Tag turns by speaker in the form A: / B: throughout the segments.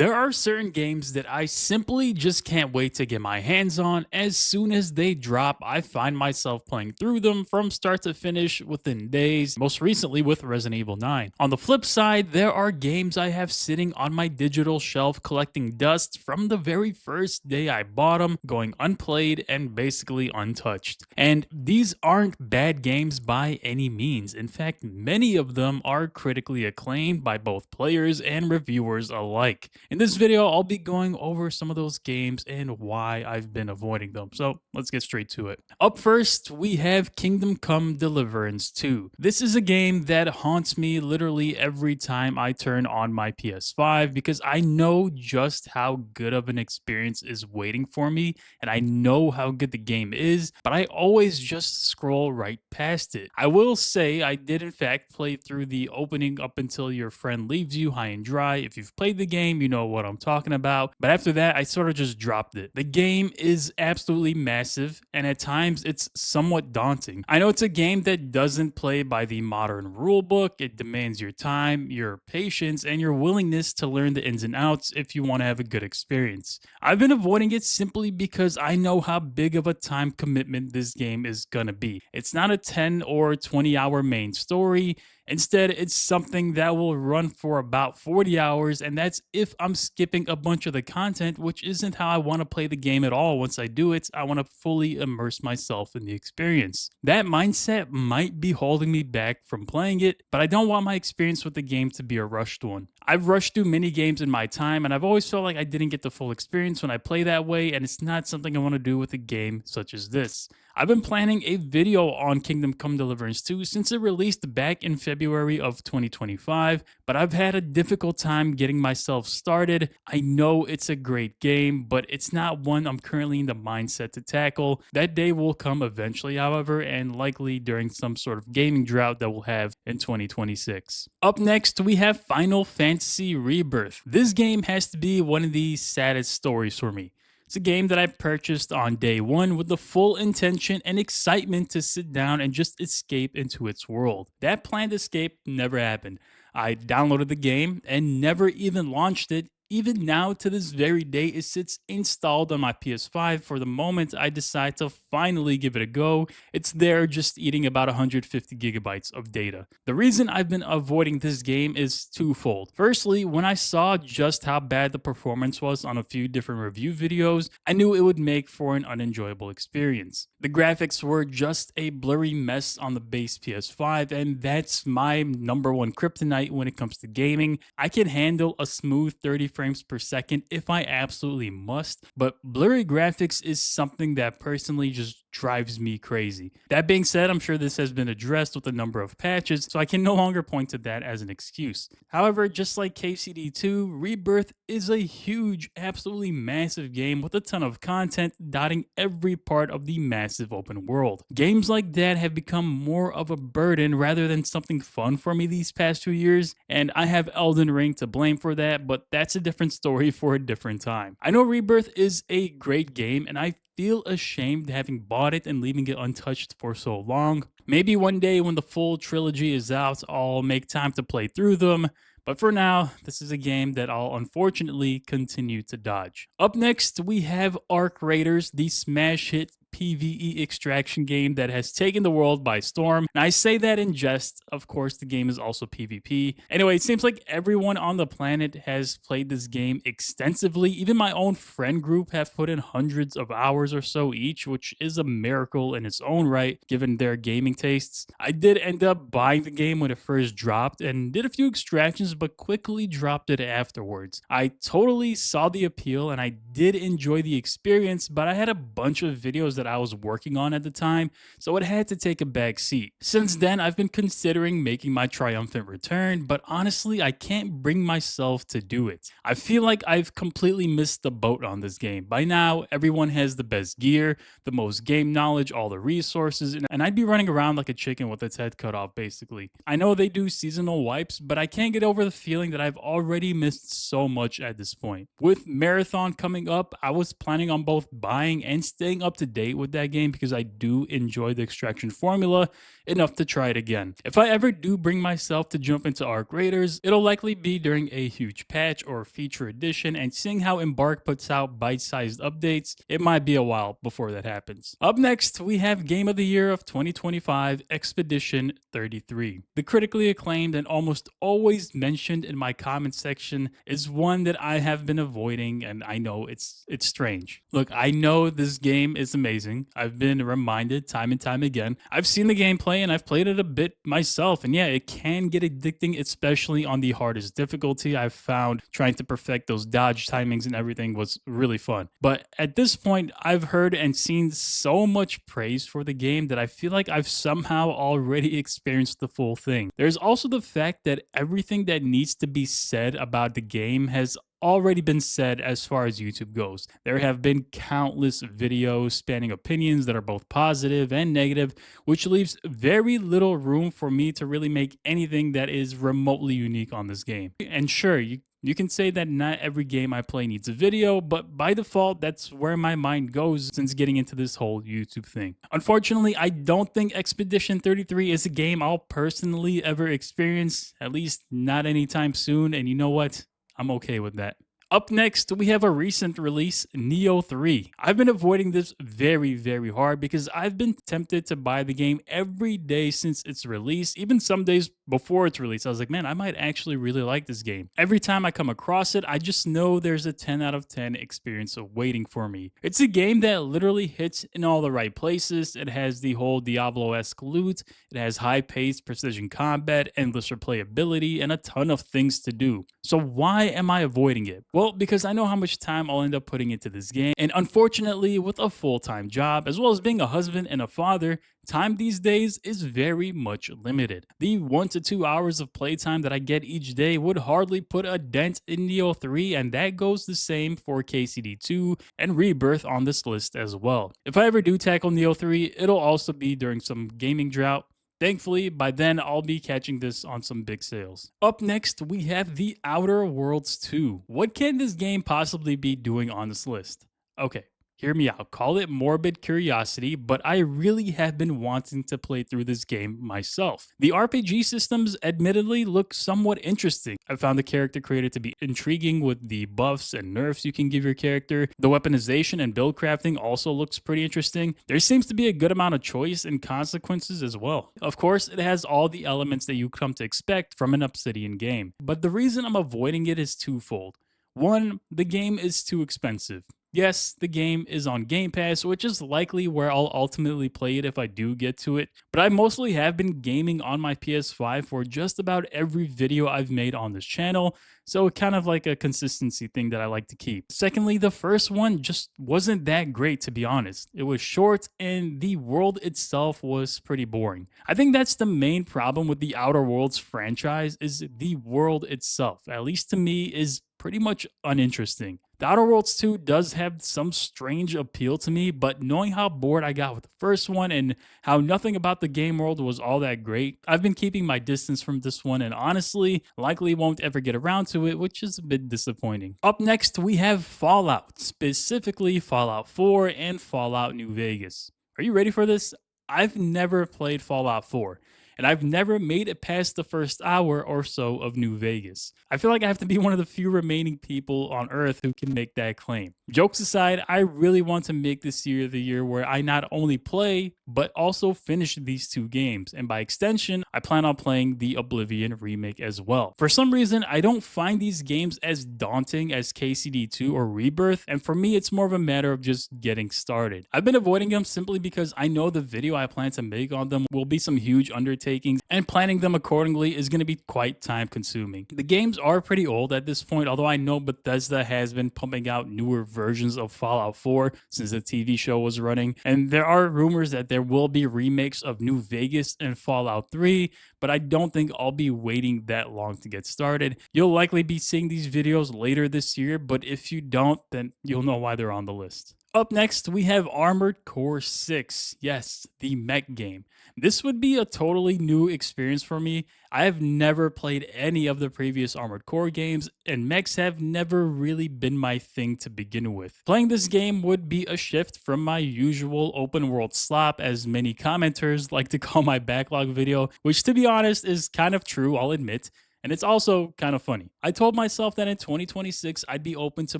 A: There are certain games that I simply just can't wait to get my hands on. As soon as they drop, I find myself playing through them from start to finish within days, most recently with Resident Evil 9. On the flip side, there are games I have sitting on my digital shelf collecting dust from the very first day I bought them, going unplayed and basically untouched. And these aren't bad games by any means. In fact, many of them are critically acclaimed by both players and reviewers alike. In this video, I'll be going over some of those games and why I've been avoiding them. So let's get straight to it. Up first, we have Kingdom Come Deliverance 2. This is a game that haunts me literally every time I turn on my PS5 because I know just how good of an experience is waiting for me and I know how good the game is, but I always just scroll right past it. I will say I did in fact play through the opening up until your friend leaves you high and dry. If you've played the game, you know what I'm talking about. But after that, I sort of just dropped it. The game is absolutely massive, and at times it's somewhat daunting. I know it's a game that doesn't play by the modern rulebook. It demands your time, your patience, and your willingness to learn the ins and outs if you want to have a good experience. I've been avoiding it simply because I know how big of a time commitment this game is gonna be. It's not a 10 or 20-hour main story. Instead, it's something that will run for about 40 hours, and that's if I'm skipping a bunch of the content, which isn't how I want to play the game at all. Once I do it, I want to fully immerse myself in the experience. That mindset might be holding me back from playing it, but I don't want my experience with the game to be a rushed one. I've rushed through many games in my time, and I've always felt like I didn't get the full experience when I play that way, and it's not something I want to do with a game such as this. I've been planning a video on Kingdom Come Deliverance 2 since it released back in February of 2025, but I've had a difficult time getting myself started. I know it's a great game, but it's not one I'm currently in the mindset to tackle. That day will come eventually, however, and likely during some sort of gaming drought that we'll have in 2026. Up next, we have Final Fantasy Rebirth. This game has to be one of the saddest stories for me. It's a game that I purchased on day one with the full intention and excitement to sit down and just escape into its world. That planned escape never happened. I downloaded the game and never even launched it. Even now, to this very day, it sits installed on my PS5 for the moment I decide to finally give it a go. It's there just eating about 150 gigabytes of data. The reason I've been avoiding this game is twofold. Firstly, when I saw just how bad the performance was on a few different review videos, I knew it would make for an unenjoyable experience. The graphics were just a blurry mess on the base PS5, and that's my number one kryptonite when it comes to gaming. I can handle a smooth 30 frames per second if I absolutely must, but blurry graphics is something that personally just drives me crazy. That being said, I'm sure this has been addressed with a number of patches, so I can no longer point to that as an excuse. However, just like KCD2, Rebirth is a huge, absolutely massive game with a ton of content dotting every part of the massive open world. Games like that have become more of a burden rather than something fun for me these past 2 years, and I have Elden Ring to blame for that, but that's a different story for a different time. I know Rebirth is a great game, and I feel ashamed having bought it and leaving it untouched for so long. Maybe one day when the full trilogy is out, I'll make time to play through them. But for now, this is a game that I'll unfortunately continue to dodge. Up next, we have Arc Raiders, the smash hit PvE extraction game that has taken the world by storm. And I say that in jest. Of course, the game is also PvP. Anyway, it seems like everyone on the planet has played this game extensively. Even my own friend group have put in hundreds of hours or so each, which is a miracle in its own right, given their gaming tastes. I did end up buying the game when it first dropped and did a few extractions, but quickly dropped it afterwards. I totally saw the appeal and I did enjoy the experience, but I had a bunch of videos that I was working on at the time, so it had to take a back seat. Since then, I've been considering making my triumphant return, but honestly, I can't bring myself to do it. I feel like I've completely missed the boat on this game. By now, everyone has the best gear, the most game knowledge, all the resources, and I'd be running around like a chicken with its head cut off, basically. I know they do seasonal wipes, but I can't get over the feeling that I've already missed so much at this point. With Marathon coming up, I was planning on both buying and staying up to date hate with that game because I do enjoy the extraction formula enough to try it again. If I ever do bring myself to jump into Arc Raiders, it'll likely be during a huge patch or feature edition, and seeing how Embark puts out bite-sized updates, it might be a while before that happens. Up next, we have Game of the Year of 2025, Expedition 33. The critically acclaimed and almost always mentioned in my comment section is one that I have been avoiding, and I know it's strange. Look, I know this game is amazing. I've been reminded time and time again. I've seen the gameplay and I've played it a bit myself, and yeah, it can get addicting, especially on the hardest difficulty. I've found trying to perfect those dodge timings and everything was really fun. But at this point, I've heard and seen so much praise for the game that I feel like I've somehow already experienced the full thing. There's also the fact that everything that needs to be said about the game has already been said as far as YouTube goes. There have been countless videos spanning opinions that are both positive and negative, which leaves very little room for me to really make anything that is remotely unique on this game. And sure, you can say that not every game I play needs a video, but by default, that's where my mind goes since getting into this whole YouTube thing. Unfortunately, I don't think Expedition 33 is a game I'll personally ever experience, at least not anytime soon, and you know what? I'm okay with that. Up next, we have a recent release, Nioh 3. I've been avoiding this very hard because I've been tempted to buy the game every day since its release, even some days before its release. I was like, man, I might actually really like this game. Every time I come across it, I just know there's a 10 out of 10 experience waiting for me. It's a game that literally hits in all the right places. It has the whole Diablo-esque loot, it has high-paced precision combat, endless replayability, and a ton of things to do. So why am I avoiding it? Well, because I know how much time I'll end up putting into this game, and unfortunately, with a full-time job, as well as being a husband and a father, time these days is very much limited. The 1 to 2 hours of playtime that I get each day would hardly put a dent in Nioh 3, and that goes the same for KCD 2 and Rebirth on this list as well. If I ever do tackle Nioh 3, it'll also be during some gaming drought. Thankfully, by then, I'll be catching this on some big sales. Up next, we have The Outer Worlds 2. What can this game possibly be doing on this list? Okay, hear me out. Call it morbid curiosity, but I really have been wanting to play through this game myself. The RPG systems admittedly look somewhat interesting. I found the character creator to be intriguing with the buffs and nerfs you can give your character. The weaponization and build crafting also looks pretty interesting. There seems to be a good amount of choice and consequences as well. Of course, it has all the elements that you come to expect from an Obsidian game. But the reason I'm avoiding it is twofold. One, the game is too expensive. Yes, the game is on Game Pass, which is likely where I'll ultimately play it if I do get to it, but I mostly have been gaming on my PS5 for just about every video I've made on this channel, so kind of like a consistency thing that I like to keep. Secondly, the first one just wasn't that great, to be honest. It was short and the world itself was pretty boring. I think that's the main problem with the Outer Worlds franchise, is the world itself, at least to me, is pretty much uninteresting. The Outer Worlds 2 does have some strange appeal to me, but knowing how bored I got with the first one and how nothing about the game world was all that great, I've been keeping my distance from this one and honestly likely won't ever get around to it, which is a bit disappointing. Up next, we have Fallout, specifically Fallout 4 and Fallout New Vegas. Are you ready for this? I've never played Fallout 4. And I've never made it past the first hour or so of New Vegas. I feel like I have to be one of the few remaining people on Earth who can make that claim. Jokes aside, I really want to make this year the year where I not only play, but also finish these two games. And by extension, I plan on playing the Oblivion remake as well. For some reason, I don't find these games as daunting as KCD 2 or Rebirth, and for me, it's more of a matter of just getting started. I've been avoiding them simply because I know the video I plan to make on them will be some huge undertakings, and planning them accordingly is going to be quite time consuming. The games are pretty old at this point, although I know Bethesda has been pumping out newer versions of Fallout 4 since the TV show was running, and there are rumors that there will be remakes of New Vegas and Fallout 3, but I don't think I'll be waiting that long to get started. You'll likely be seeing these videos later this year, but if you don't, then you'll know why they're on the list. Up next, we have Armored Core 6. Yes, the mech game. This would be a totally new experience for me. I have never played any of the previous Armored Core games, and mechs have never really been my thing to begin with. Playing this game would be a shift from my usual open world slop, as many commenters like to call my backlog video, which to be honest is kind of true, I'll admit. And it's also kind of funny. I told myself that in 2026, I'd be open to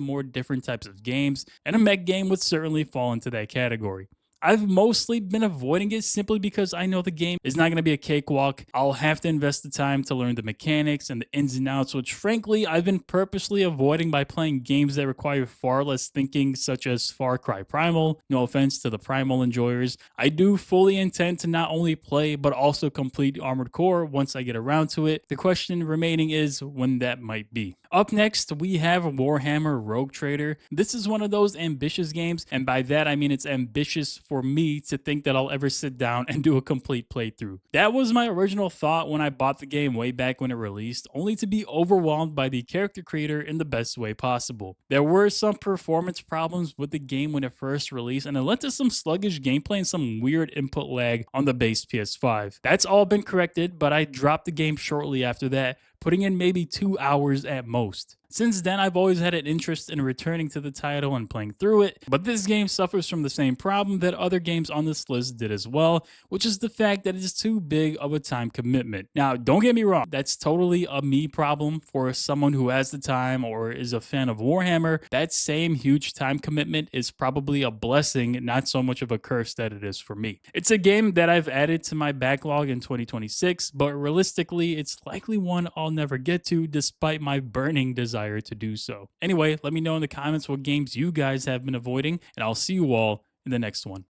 A: more different types of games, and a mech game would certainly fall into that category. I've mostly been avoiding it simply because I know the game is not going to be a cakewalk. I'll have to invest the time to learn the mechanics and the ins and outs, which frankly I've been purposely avoiding by playing games that require far less thinking, such as Far Cry Primal. No offense to the Primal enjoyers. I do fully intend to not only play but also complete Armored Core once I get around to it. The question remaining is when that might be. Up next, we have Warhammer Rogue Trader. This is one of those ambitious games, and by that I mean it's ambitious for me to think that I'll ever sit down and do a complete playthrough. That was my original thought when I bought the game way back when it released, only to be overwhelmed by the character creator in the best way possible. There were some performance problems with the game when it first released, and it led to some sluggish gameplay and some weird input lag on the base PS5. That's all been corrected, but I dropped the game shortly after that, putting in maybe 2 hours at most. Since then, I've always had an interest in returning to the title and playing through it, but this game suffers from the same problem that other games on this list did as well, which is the fact that it is too big of a time commitment. Now, don't get me wrong, that's totally a me problem for someone who has the time or is a fan of Warhammer. That same huge time commitment is probably a blessing, not so much of a curse that it is for me. It's a game that I've added to my backlog in 2026, but realistically, it's likely one I'll never get to despite my burning desire to do so. Anyway, let me know in the comments what games you guys have been avoiding, and I'll see you all in the next one.